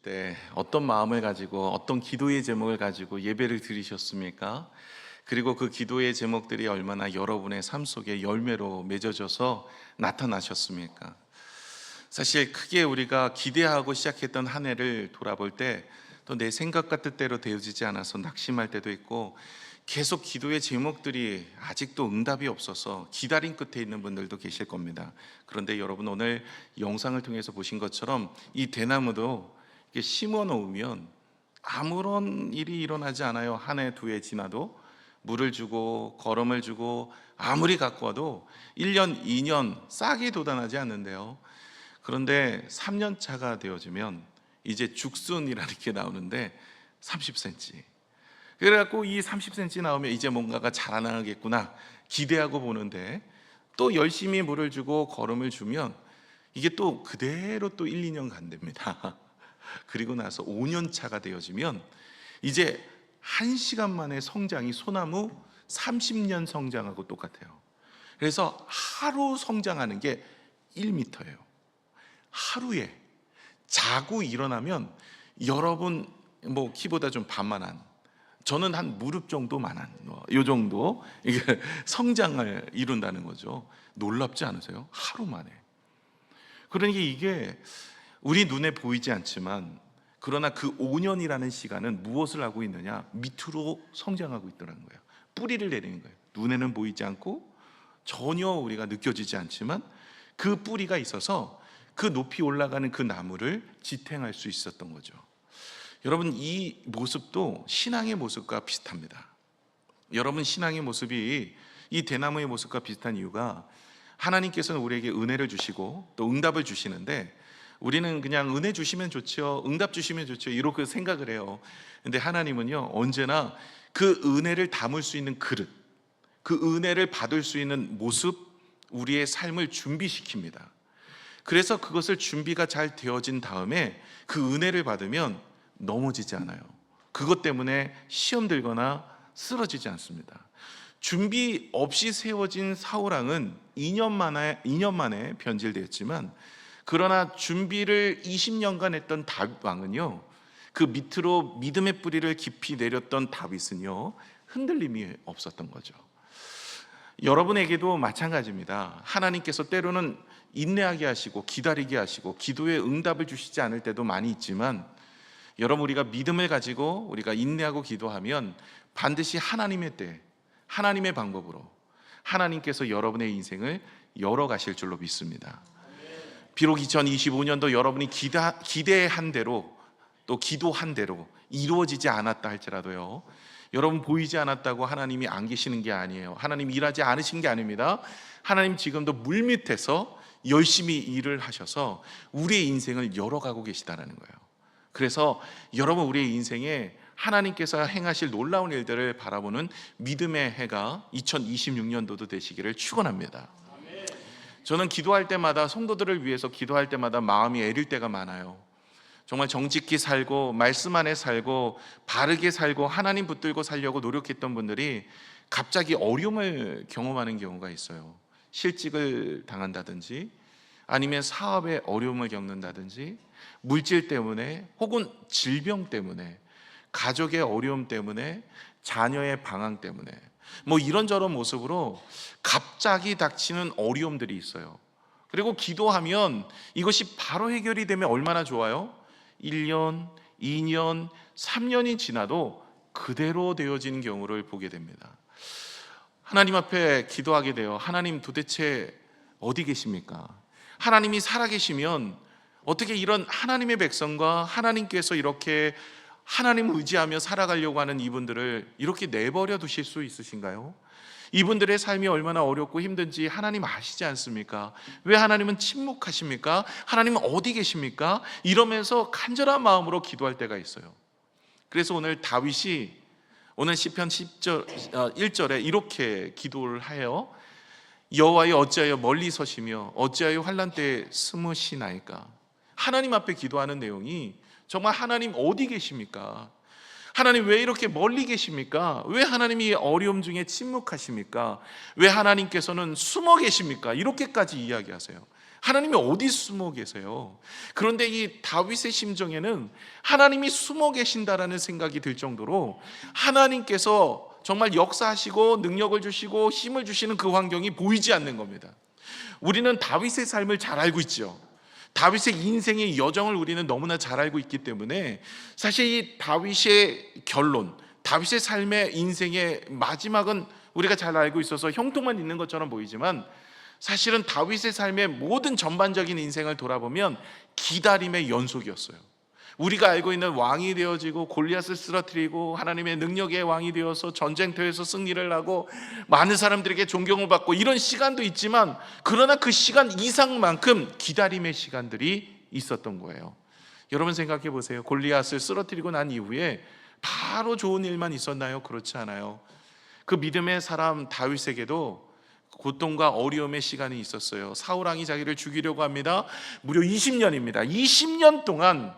때 어떤 마음을 가지고 어떤 기도의 제목을 가지고 예배를 드리셨습니까? 그리고 그 기도의 제목들이 얼마나 여러분의 삶 속에 열매로 맺어져서 나타나셨습니까? 사실 크게 우리가 기대하고 시작했던 한 해를 돌아볼 때 또 내 생각과 뜻대로 되어지지 않아서 낙심할 때도 있고, 계속 기도의 제목들이 아직도 응답이 없어서 기다림 끝에 있는 분들도 계실 겁니다. 그런데 여러분, 오늘 영상을 통해서 보신 것처럼 이 대나무도 이렇게 심어 놓으면 아무런 일이 일어나지 않아요. 한 해, 두 해 지나도 물을 주고 거름을 주고 아무리 갖고 와도 1년, 2년 싹이 돋아나지 않는데요. 그런데 3년 차가 되어지면 이제 죽순이라는 게 나오는데 30cm. 그래갖고 이 30cm 나오면 이제 뭔가가 자라나겠구나 기대하고 보는데, 또 열심히 물을 주고 거름을 주면 이게 또 그대로 또 1, 2년 간답니다. 그리고 나서 5년 차가 되어지면 이제 1시간 만에 성장이 소나무 30년 성장하고 똑같아요. 그래서 하루 성장하는 게 1m예요. 하루에 자고 일어나면 여러분 키보다 좀 반만한, 저는 한 무릎 정도만한 요 정도 이게 성장을 이룬다는 거죠. 놀랍지 않으세요? 하루 만에. 그러니까 이게 우리 눈에 보이지 않지만, 그러나 그 5년이라는 시간은 무엇을 하고 있느냐? 밑으로 성장하고 있더라는 거예요. 뿌리를 내리는 거예요. 눈에는 보이지 않고 전혀 우리가 느껴지지 않지만 그 뿌리가 있어서 그 높이 올라가는 그 나무를 지탱할 수 있었던 거죠. 여러분, 이 모습도 신앙의 모습과 비슷합니다. 여러분, 신앙의 모습이 이 대나무의 모습과 비슷한 이유가, 하나님께서는 우리에게 은혜를 주시고 또 응답을 주시는데, 우리는 그냥 은혜 주시면 좋죠, 응답 주시면 좋죠, 이렇게 생각을 해요. 근데 하나님은요, 언제나 그 은혜를 담을 수 있는 그릇, 그 은혜를 받을 수 있는 모습, 우리의 삶을 준비시킵니다. 그래서 그것을 준비가 잘 되어진 다음에 그 은혜를 받으면 넘어지지 않아요. 그것 때문에 시험 들거나 쓰러지지 않습니다. 준비 없이 세워진 사울왕은 2년 만에 변질되었지만, 그러나 준비를 20년간 했던 다윗 왕은요, 그 밑으로 믿음의 뿌리를 깊이 내렸던 다윗은요, 흔들림이 없었던 거죠. 여러분에게도 마찬가지입니다. 하나님께서 때로는 인내하게 하시고 기다리게 하시고 기도에 응답을 주시지 않을 때도 많이 있지만, 여러분, 우리가 믿음을 가지고 우리가 인내하고 기도하면 반드시 하나님의 때, 하나님의 방법으로 하나님께서 여러분의 인생을 열어가실 줄로 믿습니다. 비록 2025년도 여러분이 기대한 대로 또 기도한 대로 이루어지지 않았다 할지라도요, 여러분, 보이지 않았다고 하나님이 안 계시는 게 아니에요. 하나님 일하지 않으신 게 아닙니다. 하나님 지금도 물밑에서 열심히 일을 하셔서 우리의 인생을 열어가고 계시다는 거예요. 그래서 여러분, 우리의 인생에 하나님께서 행하실 놀라운 일들을 바라보는 믿음의 해가 2026년도도 되시기를 축원합니다. 저는 기도할 때마다, 성도들을 위해서 기도할 때마다 마음이 애릴 때가 많아요. 정말 정직히 살고 말씀 안에 살고 바르게 살고 하나님 붙들고 살려고 노력했던 분들이 갑자기 어려움을 경험하는 경우가 있어요. 실직을 당한다든지, 아니면 사업에 어려움을 겪는다든지, 물질 때문에 혹은 질병 때문에, 가족의 어려움 때문에, 자녀의 방황 때문에, 이런저런 모습으로 갑자기 닥치는 어려움들이 있어요. 그리고 기도하면 이것이 바로 해결이 되면 얼마나 좋아요? 1년, 2년, 3년이 지나도 그대로 되어지는 경우를 보게 됩니다. 하나님 앞에 기도하게 돼요. 하나님, 도대체 어디 계십니까? 하나님이 살아계시면 어떻게 이런 하나님의 백성과 하나님께서 이렇게 하나님을 의지하며 살아가려고 하는 이분들을 이렇게 내버려 두실 수 있으신가요? 이분들의 삶이 얼마나 어렵고 힘든지 하나님 아시지 않습니까? 왜 하나님은 침묵하십니까? 하나님은 어디 계십니까? 이러면서 간절한 마음으로 기도할 때가 있어요. 그래서 오늘 다윗이 오늘 시편 1절에 이렇게 기도를 해요. 여호와여, 어찌하여 멀리 서시며 어찌하여 환난 때에 숨으시나이까? 하나님 앞에 기도하는 내용이 정말 하나님 어디 계십니까? 하나님 왜 이렇게 멀리 계십니까? 왜 하나님이 어려움 중에 침묵하십니까? 왜 하나님께서는 숨어 계십니까? 이렇게까지 이야기하세요. 하나님이 어디 숨어 계세요? 그런데 이 다윗의 심정에는 하나님이 숨어 계신다라는 생각이 들 정도로 하나님께서 정말 역사하시고 능력을 주시고 힘을 주시는 그 환경이 보이지 않는 겁니다. 우리는 다윗의 삶을 잘 알고 있죠. 다윗의 인생의 여정을 우리는 너무나 잘 알고 있기 때문에 사실 이 다윗의 결론, 다윗의 삶의 인생의 마지막은 우리가 잘 알고 있어서 형통만 있는 것처럼 보이지만 사실은 다윗의 삶의 모든 전반적인 인생을 돌아보면 기다림의 연속이었어요. 우리가 알고 있는 왕이 되어지고 골리앗을 쓰러뜨리고 하나님의 능력의 왕이 되어서 전쟁터에서 승리를 하고 많은 사람들에게 존경을 받고 이런 시간도 있지만 그러나 그 시간 이상만큼 기다림의 시간들이 있었던 거예요. 여러분 생각해 보세요. 골리앗을 쓰러뜨리고 난 이후에 바로 좋은 일만 있었나요? 그렇지 않아요. 그 믿음의 사람 다윗에게도 고통과 어려움의 시간이 있었어요. 사울 왕이 자기를 죽이려고 합니다. 무려 20년입니다. 20년 동안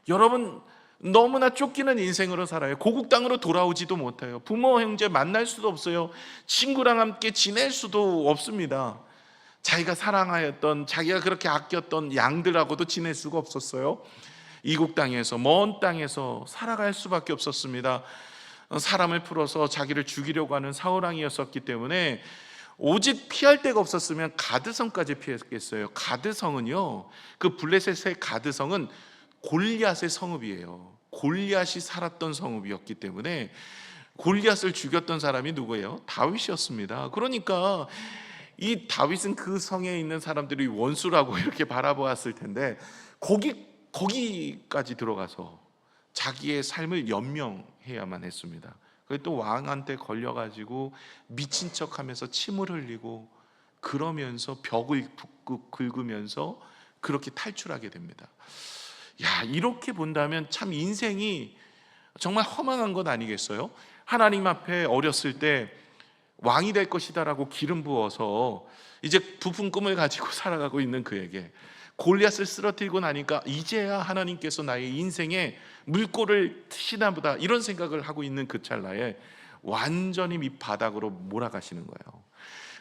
여러분 너무나 쫓기는 인생으로 살아요. 고국 땅으로 돌아오지도 못해요. 부모 형제 만날 수도 없어요. 친구랑 함께 지낼 수도 없습니다. 자기가 사랑하였던, 자기가 그렇게 아꼈던 양들하고도 지낼 수가 없었어요. 이국 땅에서, 먼 땅에서 살아갈 수밖에 없었습니다. 사람을 풀어서 자기를 죽이려고 하는 사울 왕이었었기 때문에 오직 피할 데가 없었으면 가드성까지 피했겠어요. 가드성은요, 그 블레셋의 가드성은 골리앗의 성읍이에요. 골리앗이 살았던 성읍이었기 때문에 골리앗을 죽였던 사람이 누구예요? 다윗이었습니다. 그러니까 이 다윗은 그 성에 있는 사람들이 원수라고 이렇게 바라보았을 텐데 거기까지 들어가서 자기의 삶을 연명해야만 했습니다. 또 왕한테 걸려가지고 미친 척하면서 침을 흘리고 그러면서 벽을 긁으면서 그렇게 탈출하게 됩니다. 야, 이렇게 본다면 참 인생이 정말 허망한 것 아니겠어요? 하나님 앞에 어렸을 때 왕이 될 것이다라고 기름 부어서 이제 부푼 꿈을 가지고 살아가고 있는 그에게 골리앗을 쓰러뜨리고 나니까 이제야 하나님께서 나의 인생에 물꼬를 트시나 보다 이런 생각을 하고 있는 그 찰나에 완전히 밑바닥으로 몰아가시는 거예요.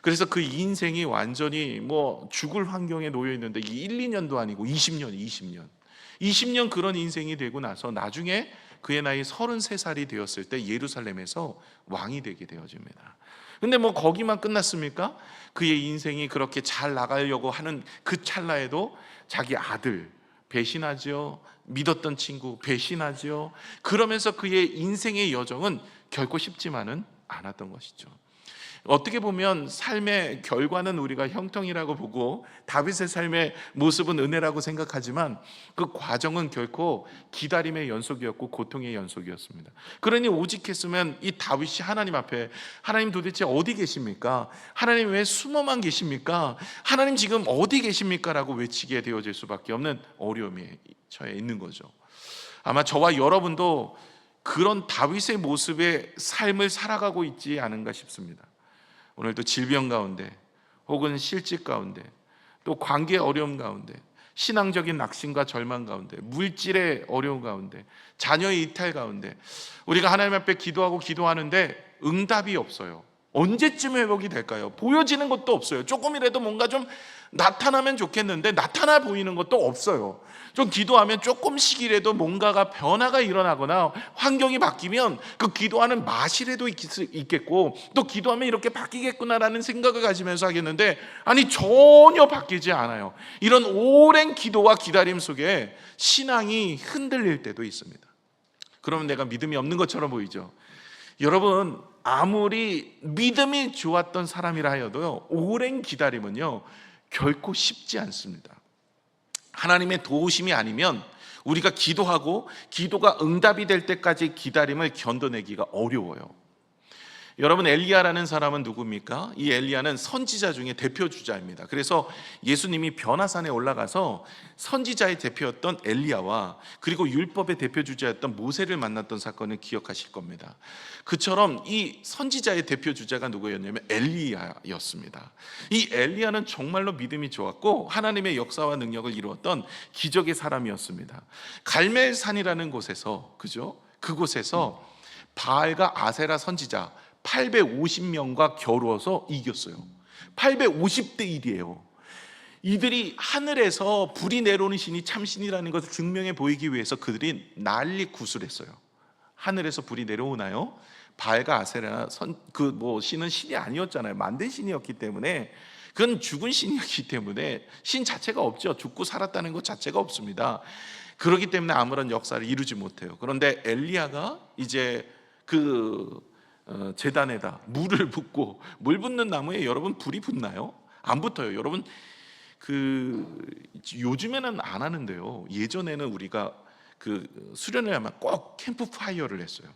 그래서 그 인생이 완전히 죽을 환경에 놓여 있는데 1, 2년도 아니고 20년 그런 인생이 되고 나서 나중에 그의 나이 33살이 되었을 때 예루살렘에서 왕이 되게 되어집니다. 근데 거기만 끝났습니까? 그의 인생이 그렇게 잘 나가려고 하는 그 찰나에도 자기 아들 배신하죠. 믿었던 친구 배신하죠. 그러면서 그의 인생의 여정은 결코 쉽지만은 않았던 것이죠. 어떻게 보면 삶의 결과는 우리가 형통이라고 보고 다윗의 삶의 모습은 은혜라고 생각하지만 그 과정은 결코 기다림의 연속이었고 고통의 연속이었습니다. 그러니 오직했으면 이 다윗이 하나님 앞에 하나님 도대체 어디 계십니까? 하나님 왜 숨어만 계십니까? 하나님 지금 어디 계십니까? 라고 외치게 되어질 수밖에 없는 어려움에 처해 있는 거죠. 아마 저와 여러분도 그런 다윗의 모습의 삶을 살아가고 있지 않은가 싶습니다. 오늘도 질병 가운데 혹은 실직 가운데 또 관계 어려움 가운데 신앙적인 낙심과 절망 가운데 물질의 어려움 가운데 자녀의 이탈 가운데 우리가 하나님 앞에 기도하고 기도하는데 응답이 없어요. 언제쯤 회복이 될까요? 보여지는 것도 없어요. 조금이라도 뭔가 좀 나타나면 좋겠는데 나타나 보이는 것도 없어요. 좀 기도하면 조금씩이라도 뭔가가 변화가 일어나거나 환경이 바뀌면 그 기도하는 맛이라도 있겠고 또 기도하면 이렇게 바뀌겠구나라는 생각을 가지면서 하겠는데 아니 전혀 바뀌지 않아요. 이런 오랜 기도와 기다림 속에 신앙이 흔들릴 때도 있습니다. 그러면 내가 믿음이 없는 것처럼 보이죠. 여러분 아무리 믿음이 좋았던 사람이라 하여도요 오랜 기다림은요 결코 쉽지 않습니다. 하나님의 도우심이 아니면 우리가 기도하고 기도가 응답이 될 때까지 기다림을 견뎌내기가 어려워요. 여러분 엘리야라는 사람은 누굽니까? 이 엘리야는 선지자 중에 대표 주자입니다. 그래서 예수님이 변화산에 올라가서 선지자의 대표였던 엘리야와 그리고 율법의 대표 주자였던 모세를 만났던 사건을 기억하실 겁니다. 그처럼 이 선지자의 대표 주자가 누구였냐면 엘리야였습니다. 이 엘리야는 정말로 믿음이 좋았고 하나님의 역사와 능력을 이루었던 기적의 사람이었습니다. 갈멜산이라는 곳에서 그곳에서 바알과 아세라 선지자 850명과 겨루어서 이겼어요. 850대 1이에요. 이들이 하늘에서 불이 내려오는 신이 참신이라는 것을 증명해 보이기 위해서 그들이 난리 구슬했어요. 하늘에서 불이 내려오나요? 바알과 아세라 신은 신이 아니었잖아요. 만든 신이었기 때문에, 그건 죽은 신이었기 때문에 신 자체가 없죠. 죽고 살았다는 것 자체가 없습니다. 그렇기 때문에 아무런 역사를 이루지 못해요. 그런데 엘리야가 이제 제단에다 물을 붓고, 물 붓는 나무에 여러분 불이 붙나요? 안 붙어요. 여러분 요즘에는 안 하는데요, 예전에는 우리가 수련회 하면 꼭 캠프파이어를 했어요.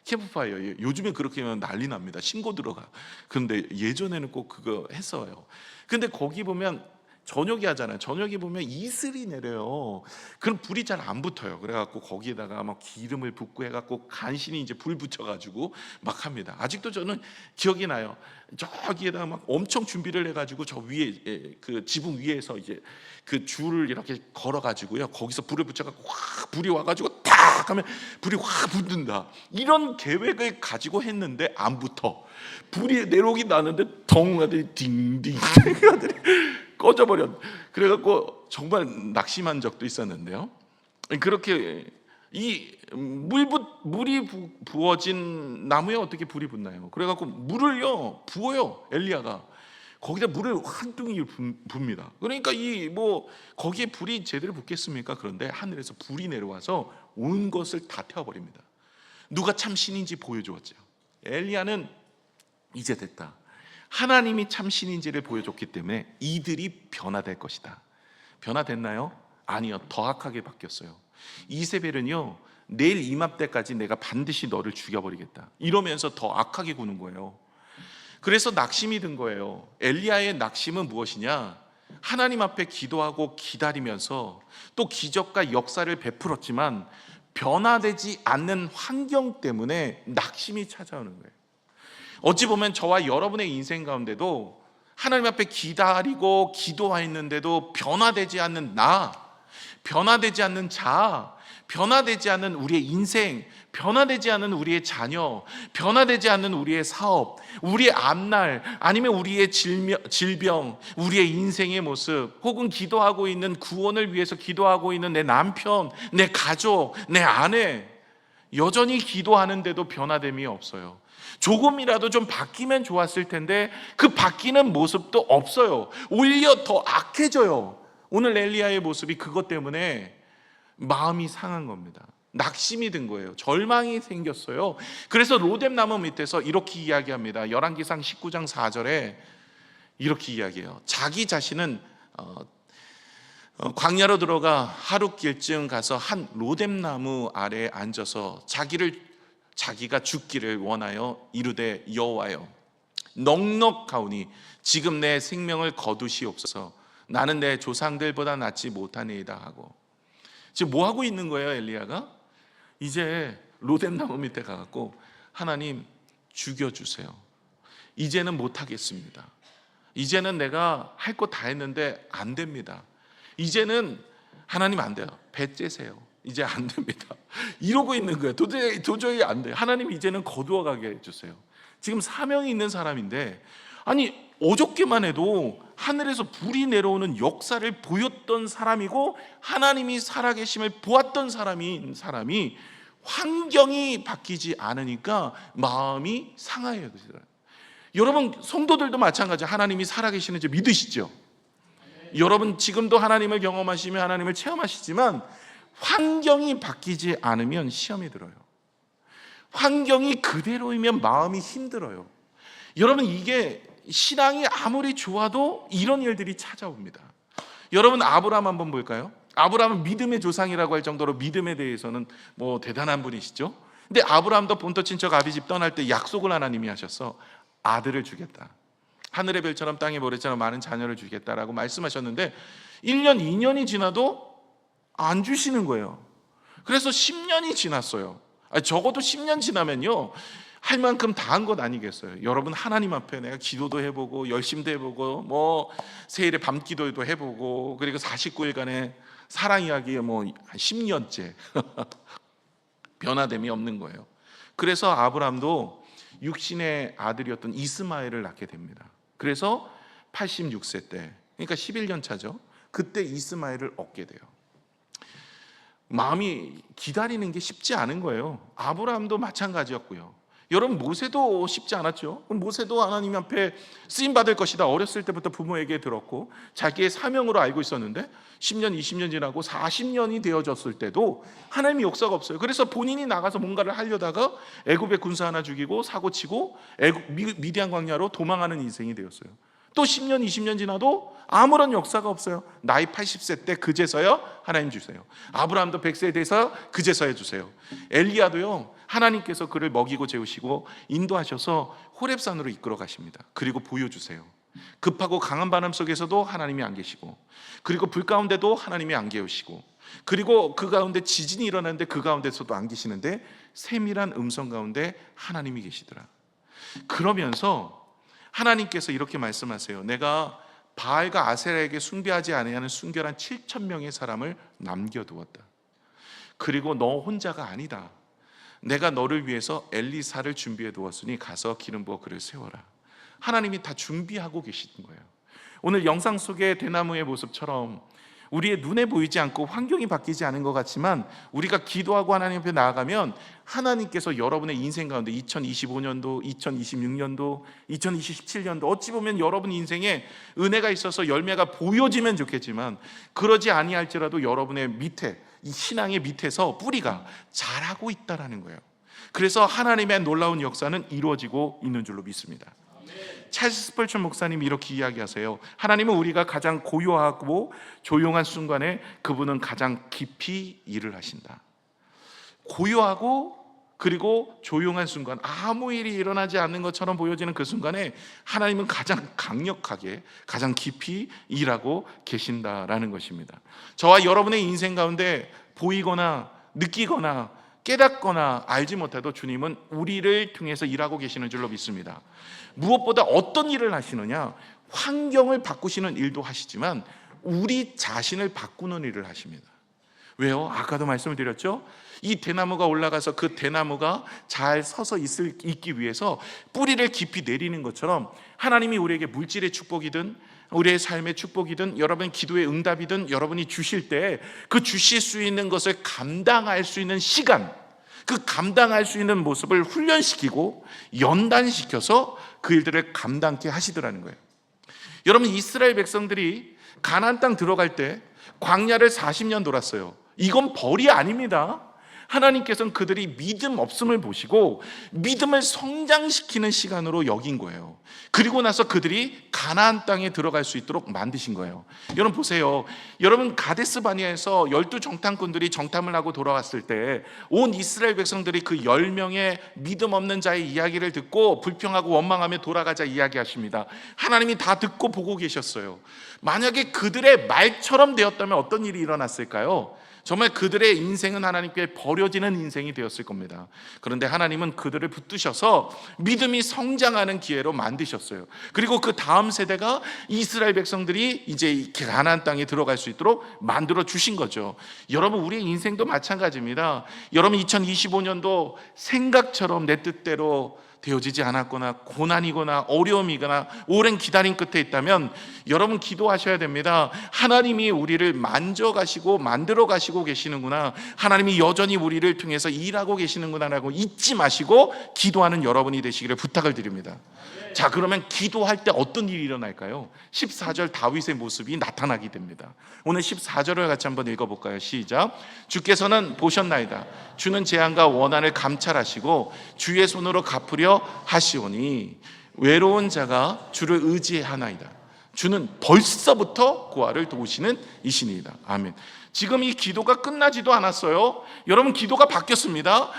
캠프파이어, 요즘에 그렇게 하면 난리 납니다. 신고 들어가. 그런데 예전에는 꼭 그거 했어요. 근데 거기 보면 저녁에 하잖아요. 저녁에 보면 이슬이 내려요. 그럼 불이 잘 안 붙어요. 그래갖고 거기에다가 막 기름을 붓고 해갖고 간신히 이제 불 붙여가지고 막 합니다. 아직도 저는 기억이 나요. 저기에다가 막 엄청 준비를 해가지고 저 위에 그 지붕 위에서 이제 그 줄을 이렇게 걸어가지고요, 거기서 불을 붙여갖고 확 불이 와가지고 탁 하면 불이 확 붙는다, 이런 계획을 가지고 했는데 안 붙어. 불이 내려오긴 나는데 덩 하더니 딩딩 하더니 꺼져버렸. 그래갖고 정말 낙심한 적도 있었는데요. 그렇게 물이 부어진 나무에 어떻게 불이 붙나요? 그래갖고 물을요 부어요. 엘리야가 거기다 물을 한 둥이 붓니다. 그러니까 거기에 불이 제대로 붙겠습니까? 그런데 하늘에서 불이 내려와서 온 것을 다 태워버립니다. 누가 참 신인지 보여주었죠. 엘리야는 이제 됐다, 하나님이 참 신인지를 보여줬기 때문에 이들이 변화될 것이다. 변화됐나요? 아니요, 더 악하게 바뀌었어요. 이세벨은요, 내일 이맘때까지 내가 반드시 너를 죽여버리겠다 이러면서 더 악하게 구는 거예요. 그래서 낙심이 든 거예요. 엘리야의 낙심은 무엇이냐? 하나님 앞에 기도하고 기다리면서 또 기적과 역사를 베풀었지만 변화되지 않는 환경 때문에 낙심이 찾아오는 거예요. 어찌 보면 저와 여러분의 인생 가운데도 하나님 앞에 기다리고 기도했는데도 변화되지 않는 변화되지 않는 변화되지 않는 우리의 인생, 변화되지 않는 우리의 자녀, 변화되지 않는 우리의 사업, 우리의 앞날, 아니면 우리의 질병, 우리의 인생의 모습, 혹은 기도하고 있는 구원을 위해서 기도하고 있는 내 남편, 내 가족, 내 아내, 여전히 기도하는데도 변화됨이 없어요. 조금이라도 좀 바뀌면 좋았을 텐데 그 바뀌는 모습도 없어요. 오히려 더 악해져요. 오늘 엘리야의 모습이 그것 때문에 마음이 상한 겁니다. 낙심이 든 거예요. 절망이 생겼어요. 그래서 로뎀나무 밑에서 이렇게 이야기합니다. 열왕기상 19장 4절에 이렇게 이야기해요. 자기 자신은 광야로 들어가 하룻길쯤 가서 한 로뎀나무 아래에 앉아서 자기가 죽기를 원하여 이르되, 여호와여, 넉넉하오니 지금 내 생명을 거두시옵소서. 나는 내 조상들보다 낫지 못하니이다 하고. 지금 뭐 하고 있는 거예요, 엘리야가? 이제 로뎀나무 밑에 가갖고, 하나님 죽여주세요. 이제는 못하겠습니다. 이제는 내가 할 거 다 했는데 안 됩니다. 이제는 하나님 안 돼요. 배 째세요. 이제 안 됩니다. 이러고 있는 거예요. 도저히 안 돼요. 하나님 이제는 거두어 가게 해주세요. 지금 사명이 있는 사람인데, 아니 어저께만 해도 하늘에서 불이 내려오는 역사를 보였던 사람이고 하나님이 살아계심을 보았던 사람이 환경이 바뀌지 않으니까 마음이 상해요. 여러분 성도들도 마찬가지예요. 하나님이 살아계시는지 믿으시죠? 여러분 지금도 하나님을 경험하시며 하나님을 체험하시지만 환경이 바뀌지 않으면 시험이 들어요. 환경이 그대로이면 마음이 힘들어요. 여러분 이게 신앙이 아무리 좋아도 이런 일들이 찾아옵니다. 여러분 아브라함 한번 볼까요? 아브라함은 믿음의 조상이라고 할 정도로 믿음에 대해서는 대단한 분이시죠. 근데 아브라함도 본토 친척 아비집 떠날 때 약속을 하나님이 하셔서 아들을 주겠다, 하늘의 별처럼 땅의 모래처럼 많은 자녀를 주겠다라고 말씀하셨는데 1년 2년이 지나도 안 주시는 거예요. 그래서 10년이 지났어요. 적어도 10년 지나면요 할 만큼 다 한 것 아니겠어요? 여러분 하나님 앞에 내가 기도도 해보고 열심도 해보고 세일에 밤기도도 해보고 그리고 49일간의 사랑 이야기 10년째 변화됨이 없는 거예요. 그래서 아브라함도 육신의 아들이었던 이스마엘을 낳게 됩니다. 그래서 86세 때 그러니까 11년 차죠. 그때 이스마엘을 얻게 돼요. 마음이 기다리는 게 쉽지 않은 거예요. 아브라함도 마찬가지였고요. 여러분, 모세도 쉽지 않았죠. 모세도 하나님 앞에 쓰임 받을 것이다 어렸을 때부터 부모에게 들었고 자기의 사명으로 알고 있었는데 10년 20년 지나고 40년이 되어졌을 때도 하나님의 역사가 없어요. 그래서 본인이 나가서 뭔가를 하려다가 애굽의 군사 하나 죽이고 사고치고 미디안 광야로 도망하는 인생이 되었어요. 또 10년 20년 지나도 아무런 역사가 없어요. 나이 80세 때 그제서야 하나님 주세요. 아브라함도 100세에 돼서 그제서야 주세요. 엘리야도요, 하나님께서 그를 먹이고 재우시고 인도하셔서 호렙산으로 이끌어 가십니다. 그리고 보여주세요. 급하고 강한 바람 속에서도 하나님이 안 계시고, 그리고 불 가운데도 하나님이 안 계시고, 그리고 그 가운데 지진이 일어나는데 그 가운데서도 안 계시는데 세밀한 음성 가운데 하나님이 계시더라. 그러면서 하나님께서 이렇게 말씀하세요. 내가 바알과 아세라에게 숭배하지 아니하는 순결한 7,000명의 사람을 남겨두었다. 그리고 너 혼자가 아니다. 내가 너를 위해서 엘리사를 준비해 두었으니 가서 기름 부어 그를 세워라. 하나님이 다 준비하고 계시는 거예요. 오늘 영상 속의 대나무의 모습처럼 우리의 눈에 보이지 않고 환경이 바뀌지 않은 것 같지만 우리가 기도하고 하나님 앞에 나아가면 하나님께서 여러분의 인생 가운데 2025년도, 2026년도, 2027년도 어찌 보면 여러분 인생에 은혜가 있어서 열매가 보여지면 좋겠지만 그러지 아니할지라도 여러분의 밑에, 이 신앙의 밑에서 뿌리가 자라고 있다라는 거예요. 그래서 하나님의 놀라운 역사는 이루어지고 있는 줄로 믿습니다. 찰스 스펄전 목사님이 이렇게 이야기하세요. 하나님은 우리가 가장 고요하고 조용한 순간에 그분은 가장 깊이 일을 하신다. 고요하고 그리고 조용한 순간, 아무 일이 일어나지 않는 것처럼 보여지는 그 순간에 하나님은 가장 강력하게 가장 깊이 일하고 계신다라는 것입니다. 저와 여러분의 인생 가운데 보이거나 느끼거나 깨닫거나 알지 못해도 주님은 우리를 통해서 일하고 계시는 줄로 믿습니다. 무엇보다 어떤 일을 하시느냐, 환경을 바꾸시는 일도 하시지만 우리 자신을 바꾸는 일을 하십니다. 왜요? 아까도 말씀을 드렸죠. 이 대나무가 올라가서 그 대나무가 잘 서서 있기 위해서 뿌리를 깊이 내리는 것처럼 하나님이 우리에게 물질의 축복이든 우리의 삶의 축복이든 여러분 기도의 응답이든 여러분이 주실 때 그 주실 수 있는 것을 감당할 수 있는 시간, 그 감당할 수 있는 모습을 훈련시키고 연단시켜서 그 일들을 감당케 하시더라는 거예요. 여러분, 이스라엘 백성들이 가나안 땅 들어갈 때 광야를 40년 돌았어요. 이건 벌이 아닙니다. 하나님께서는 그들이 믿음 없음을 보시고 믿음을 성장시키는 시간으로 여긴 거예요. 그리고 나서 그들이 가나안 땅에 들어갈 수 있도록 만드신 거예요. 여러분 보세요. 여러분 가데스 바니아에서 12 정탐꾼들이 정탐을 하고 돌아왔을 때 온 이스라엘 백성들이 그 10명의 믿음 없는 자의 이야기를 듣고 불평하고 원망하며 돌아가자 이야기하십니다. 하나님이 다 듣고 보고 계셨어요. 만약에 그들의 말처럼 되었다면 어떤 일이 일어났을까요? 정말 그들의 인생은 하나님께 버려지는 인생이 되었을 겁니다. 그런데 하나님은 그들을 붙드셔서 믿음이 성장하는 기회로 만드셨어요. 그리고 그 다음 세대가 이스라엘 백성들이 이제 가나안 땅에 들어갈 수 있도록 만들어 주신 거죠. 여러분, 우리의 인생도 마찬가지입니다. 여러분 2025년도 생각처럼 내 뜻대로 되어지지 않았거나 고난이거나 어려움이거나 오랜 기다림 끝에 있다면 여러분 기도하셔야 됩니다. 하나님이 우리를 만져가시고 만들어 가시고 계시는구나, 하나님이 여전히 우리를 통해서 일하고 계시는구나라고 잊지 마시고 기도하는 여러분이 되시기를 부탁을 드립니다. 자, 그러면 기도할 때 어떤 일이 일어날까요? 14절 다윗의 모습이 나타나게 됩니다. 오늘 14절을 같이 한번 읽어볼까요? 시작. 주께서는 보셨나이다. 주는 재앙과 원한을 감찰하시고 주의 손으로 갚으려 하시오니 외로운 자가 주를 의지하나이다. 주는 벌써부터 고아를 도우시는 이신이다. 아멘. 지금 이 기도가 끝나지도 않았어요. 여러분, 기도가 바뀌었습니다.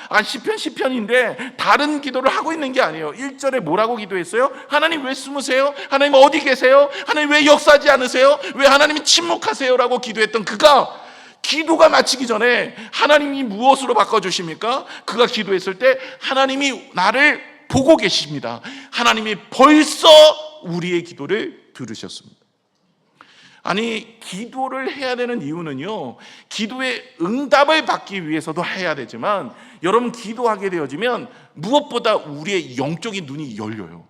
시편인데 다른 기도를 하고 있는 게 아니에요. 1절에 뭐라고 기도했어요? 하나님 왜 숨으세요? 하나님 어디 계세요? 하나님 왜 역사하지 않으세요? 왜 하나님이 침묵하세요? 라고 기도했던 그가 기도가 마치기 전에 하나님이 무엇으로 바꿔주십니까? 그가 기도했을 때 하나님이 나를 보고 계십니다. 하나님이 벌써 우리의 기도를 들으셨습니다. 아니, 기도를 해야 되는 이유는요, 기도의 응답을 받기 위해서도 해야 되지만 여러분 기도하게 되어지면 무엇보다 우리의 영적인 눈이 열려요.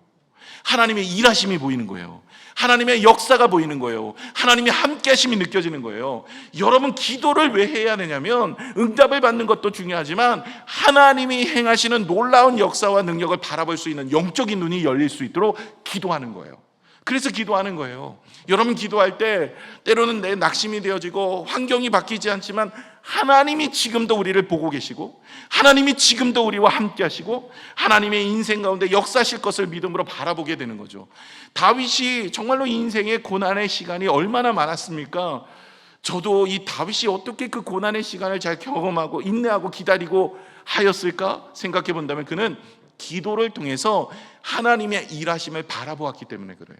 하나님의 일하심이 보이는 거예요. 하나님의 역사가 보이는 거예요. 하나님의 함께하심이 느껴지는 거예요. 여러분, 기도를 왜 해야 되냐면 응답을 받는 것도 중요하지만 하나님이 행하시는 놀라운 역사와 능력을 바라볼 수 있는 영적인 눈이 열릴 수 있도록 기도하는 거예요. 그래서 기도하는 거예요. 여러분, 기도할 때 때로는 내 낙심이 되어지고 환경이 바뀌지 않지만 하나님이 지금도 우리를 보고 계시고 하나님이 지금도 우리와 함께 하시고 하나님의 인생 가운데 역사하실 것을 믿음으로 바라보게 되는 거죠. 다윗이 정말로 인생의 고난의 시간이 얼마나 많았습니까? 저도 이 다윗이 어떻게 그 고난의 시간을 잘 경험하고 인내하고 기다리고 하였을까 생각해 본다면 그는 기도를 통해서 하나님의 일하심을 바라보았기 때문에 그래요.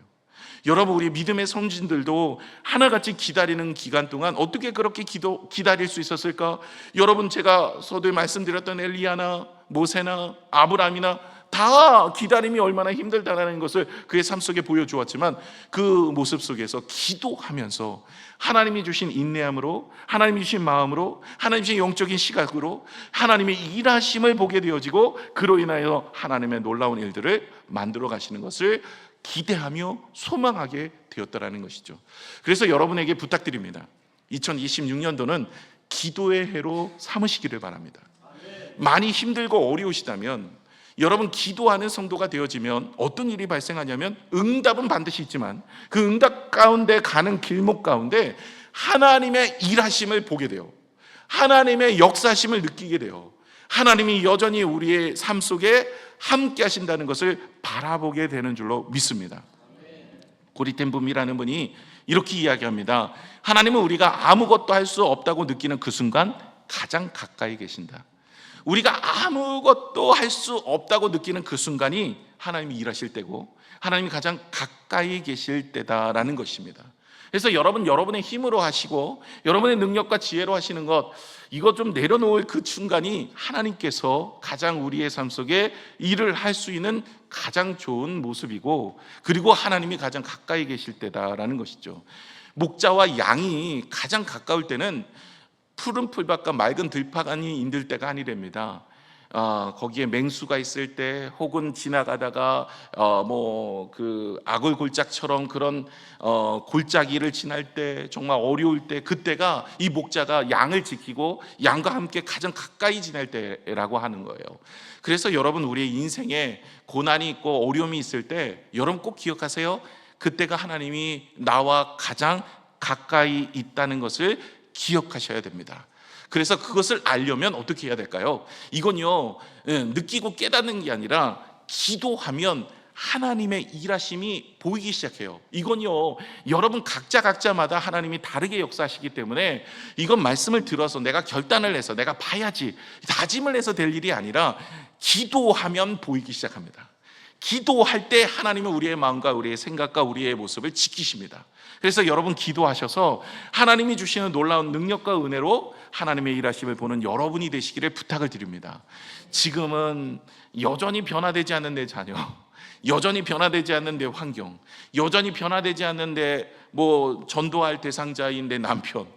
여러분, 우리 믿음의 선진들도 하나같이 기다리는 기간 동안 어떻게 그렇게 기다릴 수 있었을까? 여러분, 제가 서두에 말씀드렸던 엘리야나 모세나 아브라함이나 다 기다림이 얼마나 힘들다라는 것을 그의 삶 속에 보여주었지만 그 모습 속에서 기도하면서 하나님이 주신 인내함으로, 하나님이 주신 마음으로, 하나님이 주신 영적인 시각으로 하나님의 일하심을 보게 되어지고 그로 인하여 하나님의 놀라운 일들을 만들어 가시는 것을 기대하며 소망하게 되었다라는 것이죠. 그래서 여러분에게 부탁드립니다. 2026년도는 기도의 해로 삼으시기를 바랍니다. 많이 힘들고 어려우시다면 여러분, 기도하는 성도가 되어지면 어떤 일이 발생하냐면 응답은 반드시 있지만 그 응답 가운데 가는 길목 가운데 하나님의 일하심을 보게 돼요. 하나님의 역사심을 느끼게 돼요. 하나님이 여전히 우리의 삶 속에 함께 하신다는 것을 바라보게 되는 줄로 믿습니다. 고리텐 분이라는 분이 이렇게 이야기합니다. 하나님은 우리가 아무것도 할 수 없다고 느끼는 그 순간 가장 가까이 계신다. 우리가 아무것도 할 수 없다고 느끼는 그 순간이 하나님이 일하실 때고 하나님이 가장 가까이 계실 때다라는 것입니다. 그래서 여러분의 힘으로 하시고 여러분의 능력과 지혜로 하시는 것, 이거 좀 내려놓을 그 순간이 하나님께서 가장 우리의 삶 속에 일을 할 수 있는 가장 좋은 모습이고 그리고 하나님이 가장 가까이 계실 때다라는 것이죠. 목자와 양이 가장 가까울 때는 푸른 풀밭과 맑은 들판이 있을 때가 아니랍니다. 거기에 맹수가 있을 때 혹은 지나가다가 그 아굴골짜처럼 그런 골짜기를 지날 때 정말 어려울 때 그때가 이 목자가 양을 지키고 양과 함께 가장 가까이 지낼 때라고 하는 거예요. 그래서 여러분, 우리의 인생에 고난이 있고 어려움이 있을 때 여러분 꼭 기억하세요. 그때가 하나님이 나와 가장 가까이 있다는 것을 기억하셔야 됩니다. 그래서 그것을 알려면 어떻게 해야 될까요? 이건요, 느끼고 깨닫는 게 아니라 기도하면 하나님의 일하심이 보이기 시작해요. 이건요, 여러분 각자마다 하나님이 다르게 역사하시기 때문에 이건 말씀을 들어서 내가 결단을 해서 내가 봐야지 다짐을 해서 될 일이 아니라 기도하면 보이기 시작합니다. 기도할 때 하나님은 우리의 마음과 우리의 생각과 우리의 모습을 지키십니다. 그래서 여러분, 기도하셔서 하나님이 주시는 놀라운 능력과 은혜로 하나님의 일하심을 보는 여러분이 되시기를 부탁을 드립니다. 지금은 여전히 변화되지 않는 내 자녀, 여전히 변화되지 않는 내 환경, 여전히 변화되지 않는 내 전도할 대상자인 내 남편,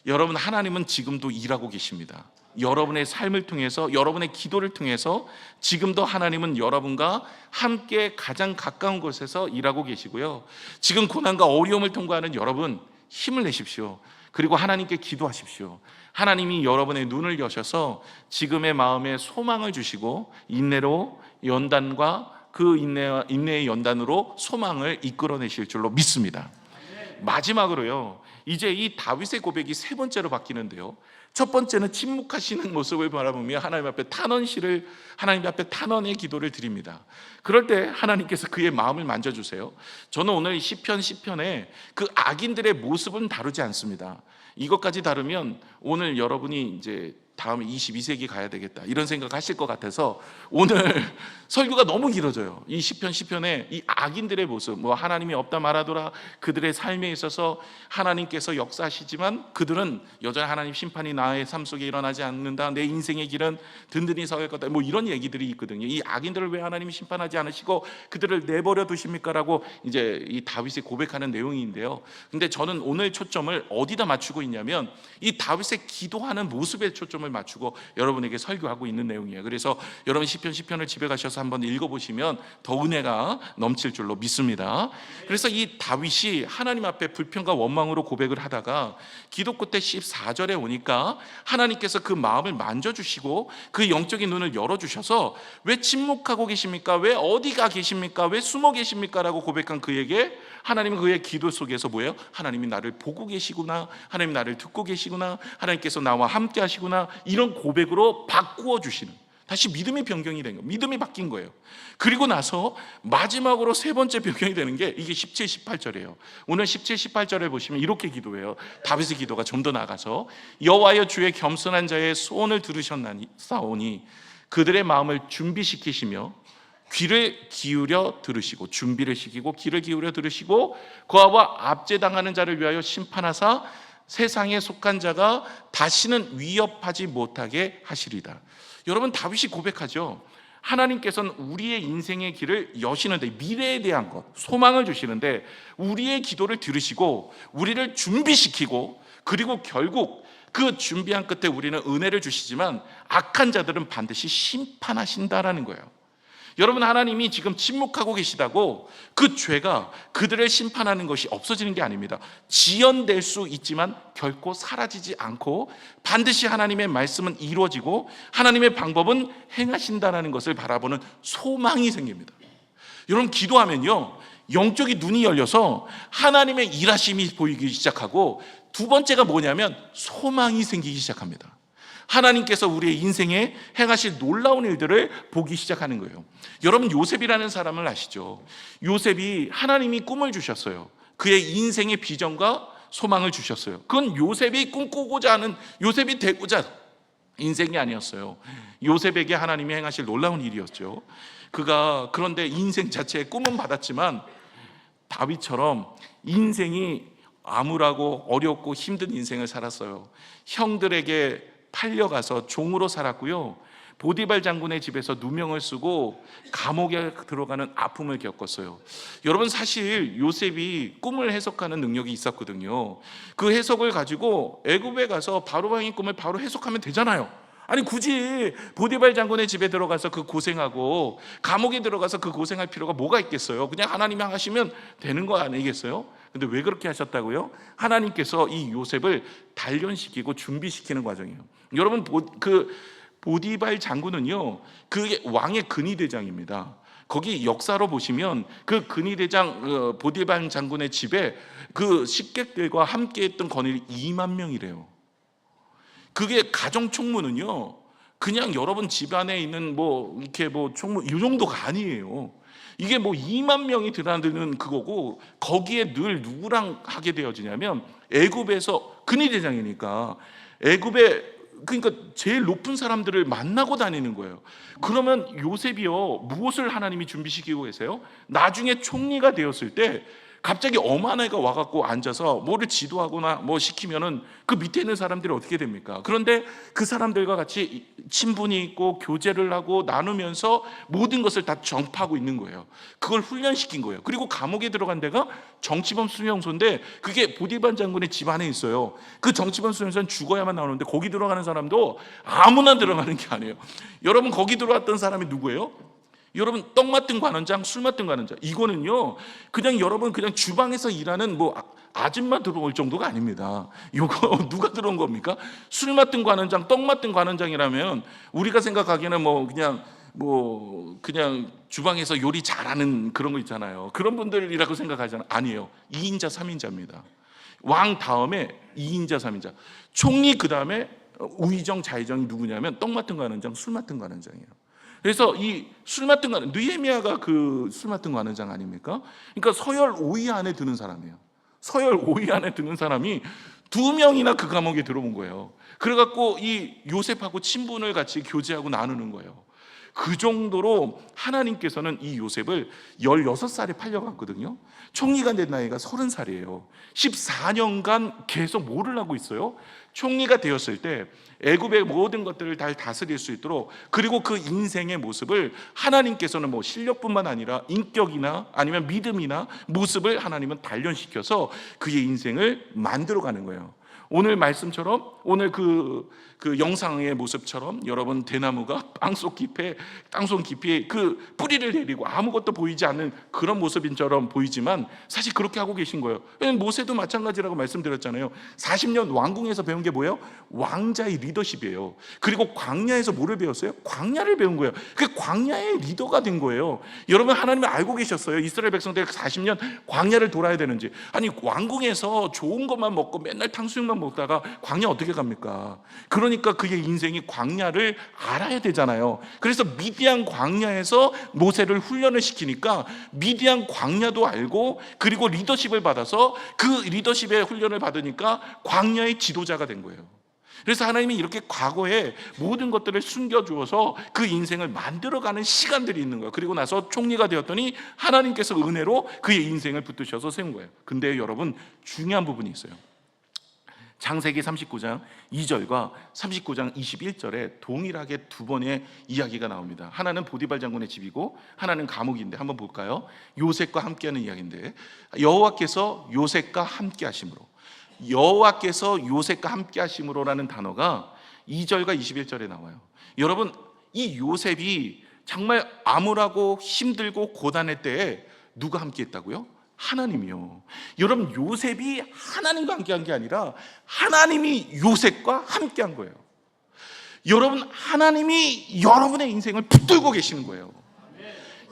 여러분, 하나님은 지금도 일하고 계십니다. 여러분의 삶을 통해서, 여러분의 기도를 통해서 지금도 하나님은 여러분과 함께 가장 가까운 곳에서 일하고 계시고요. 지금 고난과 어려움을 통과하는 여러분, 힘을 내십시오. 그리고 하나님께 기도하십시오. 하나님이 여러분의 눈을 여셔서 지금의 마음에 소망을 주시고 인내로 연단과 그 인내의 연단으로 소망을 이끌어내실 줄로 믿습니다. 마지막으로요, 이제 이 다윗의 고백이 세 번째로 바뀌는데요. 첫 번째는 침묵하시는 모습을 바라보며 하나님 앞에 하나님 앞에 탄원의 기도를 드립니다. 그럴 때 하나님께서 그의 마음을 만져주세요. 저는 오늘 시편에 그 악인들의 모습은 다루지 않습니다. 이것까지 다루면 오늘 여러분이 이제 다음에 22세기 가야 되겠다 이런 생각하실 것 같아서 오늘 설교가 너무 길어져요. 이 시편에 이 악인들의 모습, 하나님이 없다 말하더라, 그들의 삶에 있어서 하나님께서 역사하시지만 그들은 여전히 하나님 심판이 나의 삶 속에 일어나지 않는다, 내 인생의 길은 든든히 서갈 거다, 이런 얘기들이 있거든요. 이 악인들을 왜 하나님이 심판하지 않으시고 그들을 내버려 두십니까? 라고 이제 이 다윗이 고백하는 내용인데요. 근데 저는 오늘 초점을 어디다 맞추고 있냐면 이 다윗의 기도하는 모습에 초점을 초점을 맞추고 여러분에게 설교하고 있는 내용이에요. 그래서 여러분 시편을 집에 가셔서 한번 읽어보시면 더 은혜가 넘칠 줄로 믿습니다. 그래서 이 다윗이 하나님 앞에 불평과 원망으로 고백을 하다가 기도 끝에 14절에 오니까 하나님께서 그 마음을 만져주시고 그 영적인 눈을 열어주셔서 왜 침묵하고 계십니까? 왜 어디가 계십니까? 왜 숨어 계십니까? 라고 고백한 그에게 하나님은 그의 기도 속에서 뭐예요? 하나님이 나를 보고 계시구나, 하나님이 나를 듣고 계시구나, 하나님께서 나와 함께 하시구나, 이런 고백으로 바꾸어 주시는, 다시 믿음이 변경이 된 거예요. 믿음이 바뀐 거예요. 그리고 나서 마지막으로 세 번째 변경이 되는 게 이게 17, 18절이에요. 오늘 17, 18절에 보시면 이렇게 기도해요. 다윗의 기도가 좀 더 나가서 여호와여 주의 겸손한 자의 소원을 들으셨나니 그들의 마음을 준비시키시며 귀를 기울여 들으시고, 준비를 시키고 귀를 기울여 들으시고 그와 압제당하는 자를 위하여 심판하사 세상에 속한 자가 다시는 위협하지 못하게 하시리다. 여러분, 다윗이 고백하죠. 하나님께서는 우리의 인생의 길을 여시는데, 미래에 대한 것, 소망을 주시는데 우리의 기도를 들으시고 우리를 준비시키고, 그리고 결국 그 준비한 끝에 우리는 은혜를 주시지만 악한 자들은 반드시 심판하신다라는 거예요. 여러분, 하나님이 지금 침묵하고 계시다고 그 죄가 그들을 심판하는 것이 없어지는 게 아닙니다. 지연될 수 있지만 결코 사라지지 않고 반드시 하나님의 말씀은 이루어지고 하나님의 방법은 행하신다는 것을 바라보는 소망이 생깁니다. 여러분, 기도하면요, 영적인 눈이 열려서 하나님의 일하심이 보이기 시작하고, 두 번째가 뭐냐면 소망이 생기기 시작합니다. 하나님께서 우리의 인생에 행하실 놀라운 일들을 보기 시작하는 거예요. 여러분, 요셉이라는 사람을 아시죠? 요셉이 하나님이 꿈을 주셨어요. 그의 인생의 비전과 소망을 주셨어요. 그건 요셉이 꿈꾸고자 하는, 요셉이 되고자 인생이 아니었어요. 요셉에게 하나님이 행하실 놀라운 일이었죠. 그가 그런데 인생 자체에 꿈은 받았지만 다윗처럼 인생이 암울하고 어렵고 힘든 인생을 살았어요. 형들에게 팔려가서 종으로 살았고요. 보디발 장군의 집에서 누명을 쓰고 감옥에 들어가는 아픔을 겪었어요. 여러분, 사실 요셉이 꿈을 해석하는 능력이 있었거든요. 그 해석을 가지고 애굽에 가서 바로왕의 꿈을 바로 해석하면 되잖아요. 아니, 굳이 보디발 장군의 집에 들어가서 그 고생하고 감옥에 들어가서 그 고생할 필요가 뭐가 있겠어요? 그냥 하나님이 하시면 되는 거 아니겠어요? 근데 왜 그렇게 하셨다고요? 하나님께서 이 요셉을 단련시키고 준비시키는 과정이에요. 여러분, 그 보디발 장군은요, 그게 왕의 근위대장입니다. 거기 역사로 보시면 그 근위대장 보디발 장군의 집에 그 식객들과 함께했던 건일이 2만 명이래요. 그게 가정 총무는요, 그냥 여러분 집안에 있는 이렇게 총무 이 정도가 아니에요. 이게 2만 명이 드나드는 그거고, 거기에 늘 누구랑 하게 되어지냐면 애굽에서 근위대장이니까 애굽에, 그러니까 제일 높은 사람들을 만나고 다니는 거예요. 그러면 요셉이요, 무엇을 하나님이 준비시키고 계세요? 나중에 총리가 되었을 때 갑자기 엄한 애가 와갖고 앉아서 뭐를 지도하거나 시키면은 그 밑에 있는 사람들이 어떻게 됩니까? 그런데 그 사람들과 같이 친분이 있고 교제를 하고 나누면서 모든 것을 다 정파하고 있는 거예요. 그걸 훈련시킨 거예요. 그리고 감옥에 들어간 데가 정치범 수용소인데, 그게 보디발 장군의 집 안에 있어요. 그 정치범 수용소는 죽어야만 나오는데 거기 들어가는 사람도 아무나 들어가는 게 아니에요. 여러분, 거기 들어왔던 사람이 누구예요? 여러분, 떡 맡은 관원장, 술 맡은 관원장, 이거는요 그냥 여러분 그냥 주방에서 일하는 아줌마 들어올 정도가 아닙니다. 이거 누가 들어온 겁니까? 술 맡은 관원장, 떡 맡은 관원장이라면 우리가 생각하기에는 그냥 주방에서 요리 잘하는 그런 거 있잖아요. 그런 분들이라고 생각하잖아요. 아니에요. 2인자 3인자입니다 왕 다음에 2인자 3인자, 총리 그 다음에 우의정 좌의정이 누구냐면 떡 맡은 관원장, 술 맡은 관원장이에요. 그래서 이 술 맡은 관원장, 느헤미야가 그 술 맡은 관원장 아닙니까? 그러니까 서열 5위 안에 드는 사람이에요. 서열 5위 안에 드는 사람이 2명이나 그 감옥에 들어온 거예요. 그래갖고 이 요셉하고 친분을 같이 교제하고 나누는 거예요. 그 정도로 하나님께서는 이 요셉을 16살에 팔려갔거든요. 총리가 된 나이가 30살이에요. 14년간 계속 뭐를 하고 있어요? 총리가 되었을 때 애굽의 모든 것들을 다 다스릴 수 있도록, 그리고 그 인생의 모습을 하나님께서는 실력뿐만 아니라 인격이나 아니면 믿음이나 모습을 하나님은 단련시켜서 그의 인생을 만들어가는 거예요. 오늘 말씀처럼, 오늘 그 영상의 모습처럼 여러분 대나무가 땅속 깊이 그 뿌리를 내리고 아무것도 보이지 않는 그런 모습인처럼 보이지만 사실 그렇게 하고 계신 거예요. 모세도 마찬가지라고 말씀드렸잖아요. 40년 왕궁에서 배운 게 뭐예요? 왕자의 리더십이에요. 그리고 광야에서 뭐를 배웠어요? 광야를 배운 거예요. 그 광야의 리더가 된 거예요. 여러분, 하나님이 알고 계셨어요. 이스라엘 백성들 40년 광야를 돌아야 되는지. 아니, 왕궁에서 좋은 것만 먹고 맨날 탕수육만 먹다가 광야 어떻게 갑니까? 그러니까 그의 인생이 광야를 알아야 되잖아요. 그래서 미디안 광야에서 모세를 훈련을 시키니까 미디안 광야도 알고, 그리고 리더십을 받아서 그 리더십의 훈련을 받으니까 광야의 지도자가 된 거예요. 그래서 하나님이 이렇게 과거에 모든 것들을 숨겨주어서 그 인생을 만들어가는 시간들이 있는 거예요. 그리고 나서 총리가 되었더니 하나님께서 은혜로 그의 인생을 붙드셔서 세운 거예요. 근데 여러분, 중요한 부분이 있어요. 창세기 39장 2절과 39장 21절에 동일하게 두 번의 이야기가 나옵니다. 하나는 보디발 장군의 집이고 하나는 감옥인데, 한번 볼까요? 요셉과 함께하는 이야기인데, 여호와께서 요셉과 함께 하심으로, 여호와께서 요셉과 함께 하심으로라는 단어가 2절과 21절에 나와요. 여러분, 이 요셉이 정말 암울하고 힘들고 고단할 때에 누가 함께 했다고요? 하나님이요. 여러분, 요셉이 하나님과 함께한 게 아니라 하나님이 요셉과 함께한 거예요. 여러분, 하나님이 여러분의 인생을 붙들고 계시는 거예요.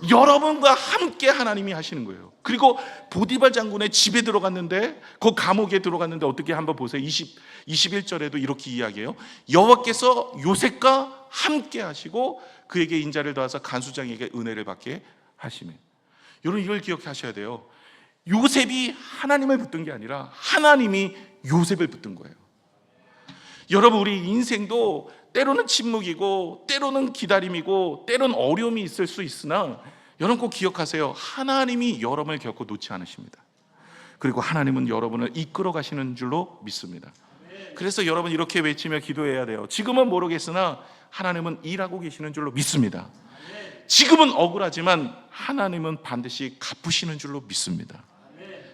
여러분과 함께 하나님이 하시는 거예요. 그리고 보디발 장군의 집에 들어갔는데, 그 감옥에 들어갔는데 어떻게 한번 보세요. 21절에도 이렇게 이야기해요. 여호와께서 요셉과 함께 하시고 그에게 인자를 더하사 간수장에게 은혜를 받게 하시며. 여러분, 이걸 기억하셔야 돼요. 요셉이 하나님을 붙든 게 아니라 하나님이 요셉을 붙든 거예요. 여러분, 우리 인생도 때로는 침묵이고 때로는 기다림이고 때로는 어려움이 있을 수 있으나, 여러분 꼭 기억하세요. 하나님이 여러분을 결코 놓지 않으십니다. 그리고 하나님은 여러분을 이끌어 가시는 줄로 믿습니다. 그래서 여러분, 이렇게 외치며 기도해야 돼요. 지금은 모르겠으나 하나님은 일하고 계시는 줄로 믿습니다. 지금은 억울하지만 하나님은 반드시 갚으시는 줄로 믿습니다.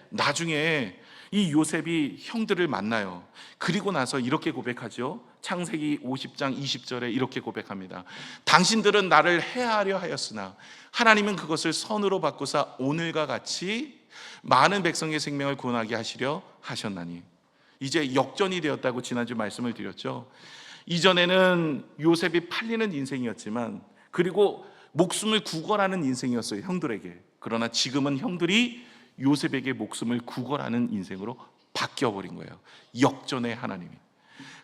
나중에 이 요셉이 형들을 만나요. 그리고 나서 이렇게 고백하죠. 창세기 50장 20절에 이렇게 고백합니다. 당신들은 나를 해하려 하였으나 하나님은 그것을 선으로 바꾸사 오늘과 같이 많은 백성의 생명을 구원하게 하시려 하셨나니. 이제 역전이 되었다고 지난주 말씀을 드렸죠. 이전에는 요셉이 팔리는 인생이었지만, 그리고 목숨을 구걸하는 인생이었어요, 형들에게. 그러나 지금은 형들이 요셉에게 목숨을 구걸하는 인생으로 바뀌어버린 거예요. 역전의 하나님이.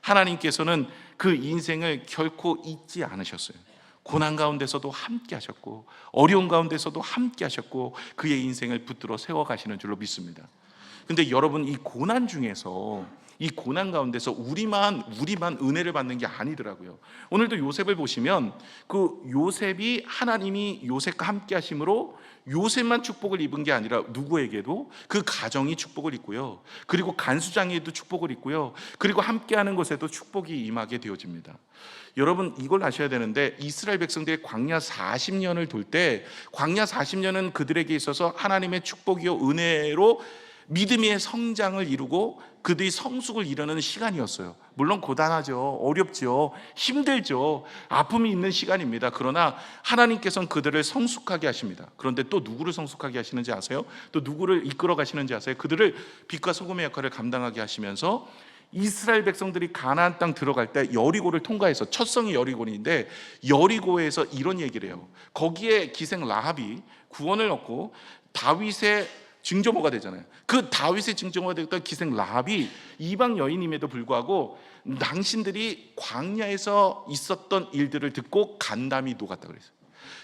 하나님께서는 그 인생을 결코 잊지 않으셨어요. 고난 가운데서도 함께 하셨고 어려운 가운데서도 함께 하셨고 그의 인생을 붙들어 세워가시는 줄로 믿습니다. 근데 여러분, 이 고난 중에서, 이 고난 가운데서 우리만 은혜를 받는 게 아니더라고요. 오늘도 요셉을 보시면 그 요셉이, 하나님이 요셉과 함께 하심으로 요셉만 축복을 입은 게 아니라 누구에게도 그 가정이 축복을 입고요, 그리고 간수장에도 축복을 입고요, 그리고 함께하는 곳에도 축복이 임하게 되어집니다. 여러분, 이걸 아셔야 되는데, 이스라엘 백성들이 광야 40년을 돌 때, 광야 40년은 그들에게 있어서 하나님의 축복이요 은혜로 믿음의 성장을 이루고 그들이 성숙을 이루는 시간이었어요. 물론 고단하죠, 어렵죠, 힘들죠, 아픔이 있는 시간입니다. 그러나 하나님께서는 그들을 성숙하게 하십니다. 그런데 또 누구를 성숙하게 하시는지 아세요? 또 누구를 이끌어 가시는지 아세요? 그들을 빛과 소금의 역할을 감당하게 하시면서 이스라엘 백성들이 가나안 땅 들어갈 때 여리고를 통과해서, 첫 성이 여리고인데 여리고에서 이런 얘기를 해요. 거기에 기생 라합이 구원을 얻고 다윗의 증조모가 되잖아요. 그 다윗의 증조모가 되었던 기생 라합이 이방 여인임에도 불구하고 당신들이 광야에서 있었던 일들을 듣고 간담이 녹았다 그랬어요.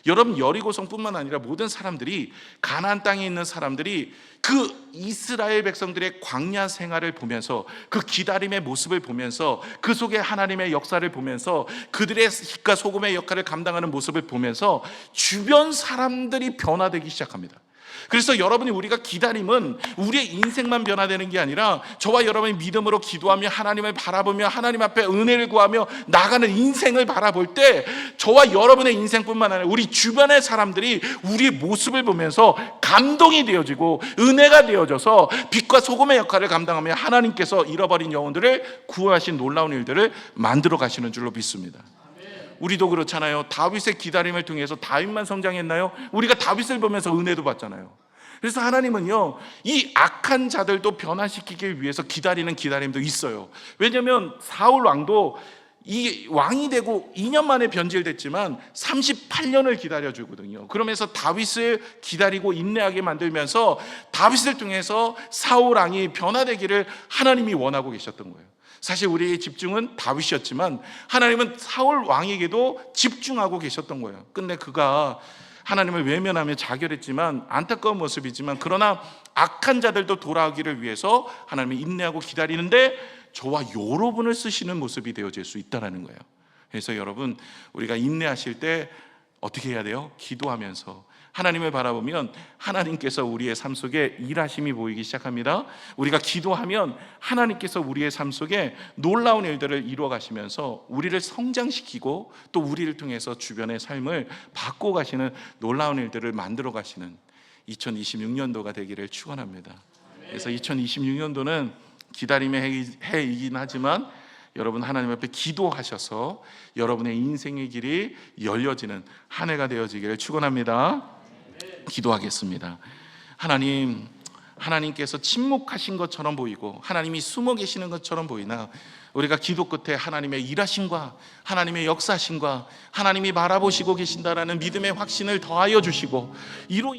여러분, 여리고성뿐만 아니라 모든 사람들이, 가나안 땅에 있는 사람들이 그 이스라엘 백성들의 광야 생활을 보면서, 그 기다림의 모습을 보면서, 그 속에 하나님의 역사를 보면서, 그들의 빛과 소금의 역할을 감당하는 모습을 보면서 주변 사람들이 변화되기 시작합니다. 그래서 여러분이 우리가 기다림은 우리의 인생만 변화되는 게 아니라 저와 여러분이 믿음으로 기도하며 하나님을 바라보며 하나님 앞에 은혜를 구하며 나가는 인생을 바라볼 때 저와 여러분의 인생뿐만 아니라 우리 주변의 사람들이 우리의 모습을 보면서 감동이 되어지고 은혜가 되어져서 빛과 소금의 역할을 감당하며 하나님께서 잃어버린 영혼들을 구하신 놀라운 일들을 만들어 가시는 줄로 믿습니다. 우리도 그렇잖아요. 다윗의 기다림을 통해서 다윗만 성장했나요? 우리가 다윗을 보면서 은혜도 받잖아요. 그래서 하나님은요, 이 악한 자들도 변화시키기 위해서 기다리는 기다림도 있어요. 왜냐하면 사울 왕도 이 왕이 되고 2년 만에 변질됐지만 38년을 기다려주거든요. 그러면서 다윗을 기다리고 인내하게 만들면서 다윗을 통해서 사울 왕이 변화되기를 하나님이 원하고 계셨던 거예요. 사실 우리의 집중은 다윗이었지만 하나님은 사울 왕에게도 집중하고 계셨던 거예요. 근데 그가 하나님을 외면하며 자결했지만 안타까운 모습이지만 그러나 악한 자들도 돌아오기를 위해서 하나님이 인내하고 기다리는데 저와 여러분을 쓰시는 모습이 되어질 수 있다는 거예요. 그래서 여러분, 우리가 인내하실 때 어떻게 해야 돼요? 기도하면서 하나님을 바라보면 하나님께서 우리의 삶 속에 일하심이 보이기 시작합니다. 우리가 기도하면 하나님께서 우리의 삶 속에 놀라운 일들을 이루어 가시면서 우리를 성장시키고 또 우리를 통해서 주변의 삶을 바꿔 가시는 놀라운 일들을 만들어 가시는 2026년도가 되기를 축원합니다. 그래서 2026년도는 기다림의 해이긴 하지만 여러분 하나님 앞에 기도하셔서 여러분의 인생의 길이 열려지는 한 해가 되어지기를 축원합니다. 기도하겠습니다. 하나님, 하나님께서 침묵하신 것처럼 보이고 하나님이 숨어 계시는 것처럼 보이나 우리가 기도 끝에 하나님의 일하심과 하나님의 역사심과 하나님이 바라보시고 계신다라는 믿음의 확신을 더하여 주시고 이로